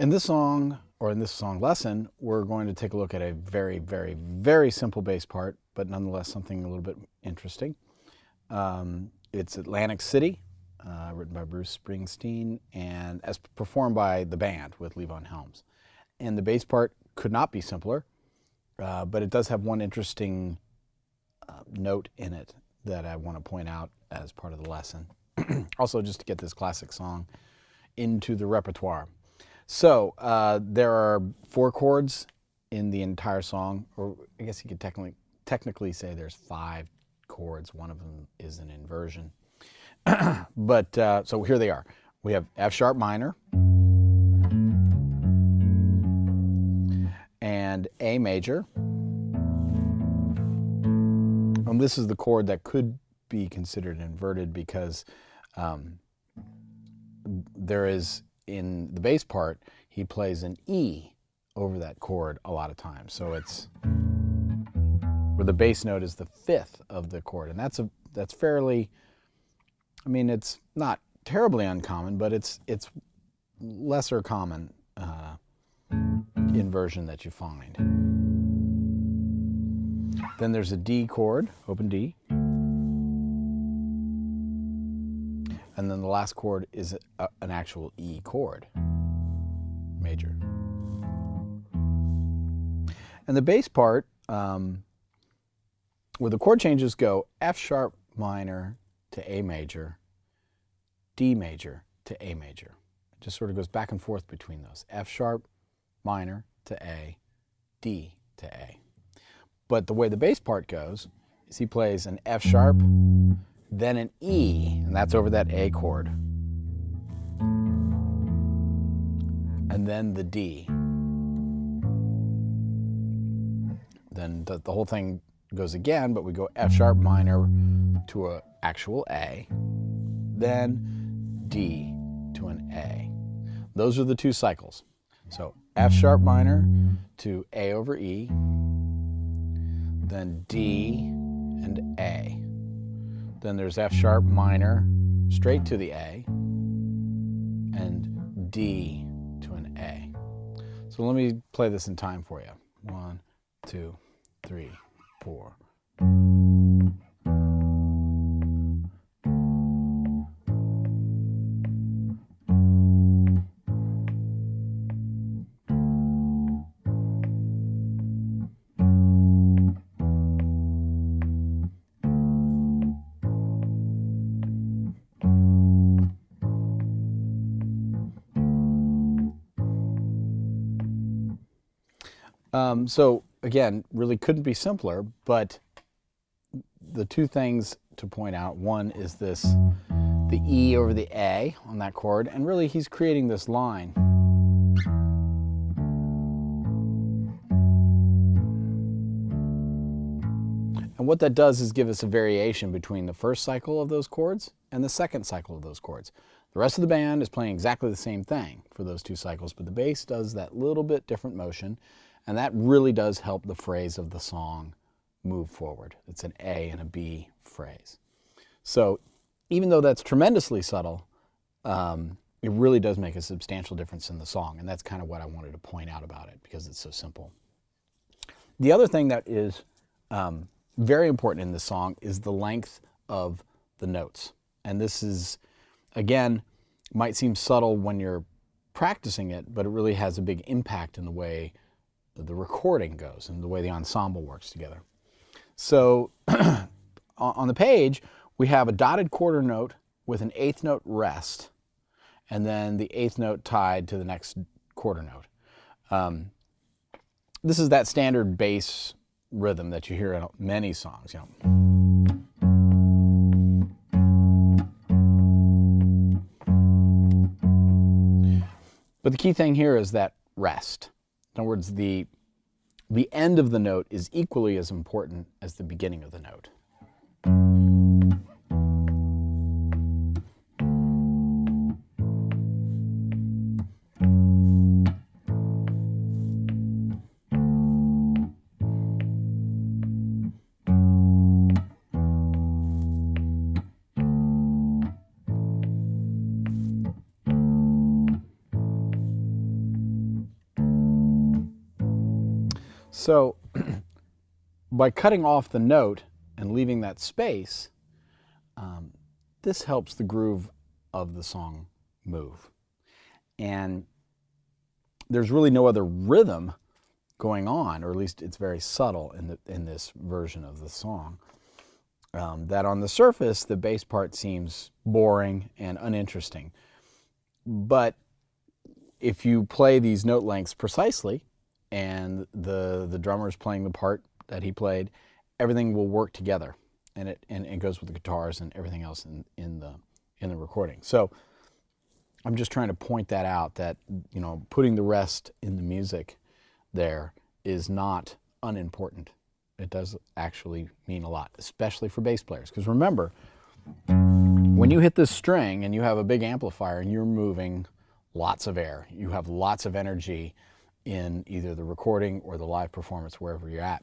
In this song, or in this song lesson, we're going to take a look at a very, very, very simple bass part, but nonetheless something a little bit interesting. It's Atlantic City, written by Bruce Springsteen, and as performed by the band with Levon Helms. And the bass part could not be simpler, but it does have one interesting note in it that I want to point out as part of the lesson. Also, just to get this classic song into the repertoire. So there are 4 chords in the entire song, or I guess you could technically say there's 5 chords. One of them is an inversion. But so here they are. We have F sharp minor and A major. And this is the chord that could be considered inverted because there is, in the bass part, he plays an E over that chord a lot of times. So it's where the bass note is the 5th of the chord. And that's fairly, I mean, it's not terribly uncommon, but it's lesser common inversion that you find. Then there's a D chord, open D. And then the last chord is an actual E chord, major. And the bass part, where the chord changes go F sharp minor to A major, D major to A major. It just sort of goes back and forth between those. F sharp minor to A, D to A. But the way the bass part goes is he plays an F sharp, then an E, and that's over that A chord. And then the D. Then the whole thing goes again, but we go F sharp minor to an actual A, then D to an A. Those are the 2 cycles. So F sharp minor to A over E, then D and A. Then there's F sharp minor straight to the A, and D to an A. So let me play this in time for you. 1, 2, 3, 4. So again, really couldn't be simpler, but the 2 things to point out, one is the E over the A on that chord, and really he's creating this line. And what that does is give us a variation between the first cycle of those chords and the second cycle of those chords. The rest of the band is playing exactly the same thing for those 2 cycles, but the bass does that little bit different motion. And that really does help the phrase of the song move forward. It's an A and a B phrase. So even though that's tremendously subtle, it really does make a substantial difference in the song. And that's kind of what I wanted to point out about it because it's so simple. The other thing that is very important in this song is the length of the notes. And this is, again, might seem subtle when you're practicing it, but it really has a big impact in the way the recording goes and the way the ensemble works together. So on the page, we have a dotted quarter note with an 8th note rest, and then the 8th note tied to the next quarter note. This is that standard bass rhythm that you hear in many songs, you know. But the key thing here is that rest. In other words, the end of the note is equally as important as the beginning of the note. So by cutting off the note and leaving that space, this helps the groove of the song move. And there's really no other rhythm going on, or at least it's very subtle in this version of the song. That on the surface, the bass part seems boring and uninteresting. But if you play these note lengths precisely, and the drummer's playing the part that he played, everything will work together, and it goes with the guitars and everything else in the recording. So I'm just trying to point that out, that putting the rest in the music there is not unimportant. It does actually mean a lot, especially for bass players. Because remember, when you hit this string and you have a big amplifier and you're moving lots of air, you have lots of energy in either the recording or the live performance, wherever you're at.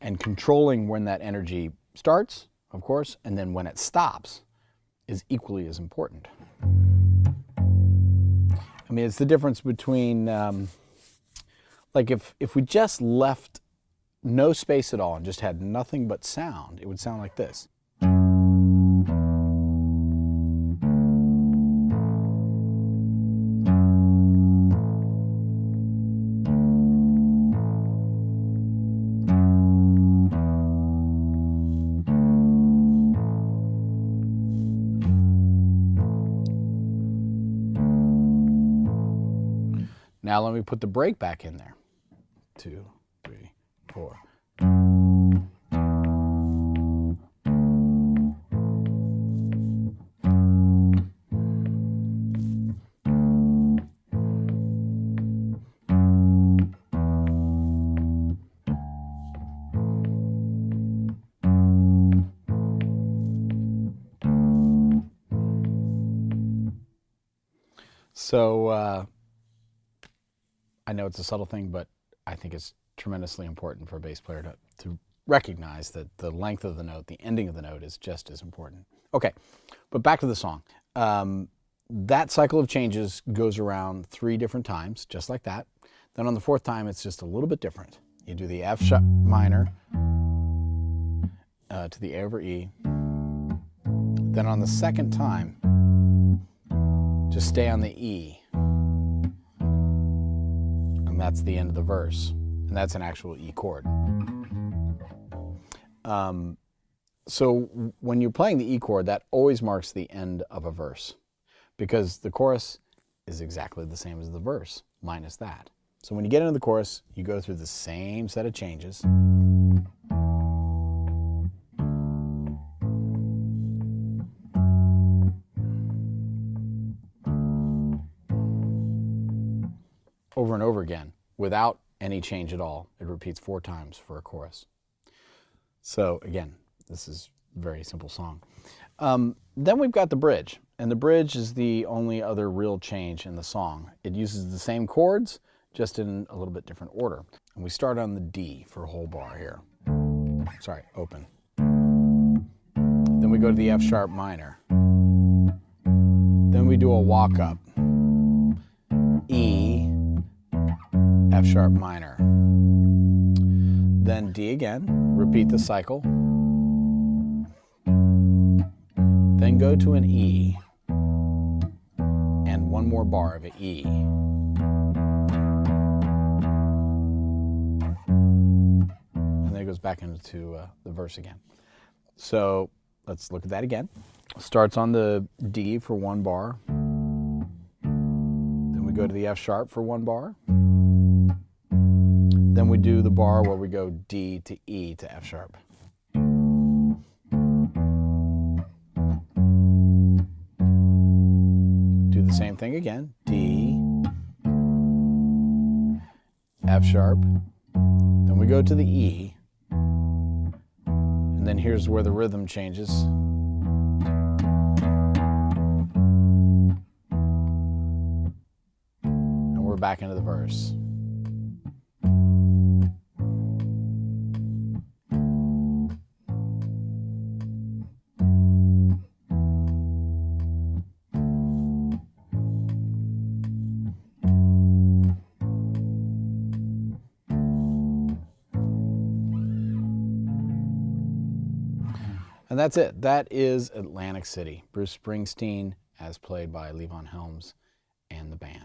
And controlling when that energy starts, of course, and then when it stops is equally as important. I mean, it's the difference between, like if we just left no space at all and just had nothing but sound, it would sound like this. Now let me put the break back in there. 2, 3, 4. So I know it's a subtle thing, but I think it's tremendously important for a bass player to recognize that the length of the note, the ending of the note, is just as important. Okay, but back to the song. That cycle of changes goes around 3 different times, just like that. Then on the 4th time, it's just a little bit different. You do the F sharp minor to the A over E. Then on the 2nd time, just stay on the E. And that's the end of the verse. And that's an actual E chord. So when you're playing the E chord, that always marks the end of a verse, because the chorus is exactly the same as the verse, minus that. So when you get into the chorus, you go through the same set of changes. Over and over again, without any change at all. It repeats 4 times for a chorus. So again, this is a very simple song. Then we've got the bridge, and the bridge is the only other real change in the song. It uses the same chords, just in a little bit different order. And we start on the D for a whole bar here. Sorry, open. Then we go to the F sharp minor. Then we do a walk up. E, F sharp minor. Then D again, repeat the cycle. Then go to an E, and one more bar of an E. And then it goes back into the verse again. So let's look at that again. Starts on the D for 1 bar. Then we go to the F sharp for 1 bar. Then we do the bar where we go D to E to F sharp. Do the same thing again. D, F sharp. Then we go to the E. And then here's where the rhythm changes. And we're back into the verse. And that's it. That is Atlantic City. Bruce Springsteen as played by Levon Helms and the band.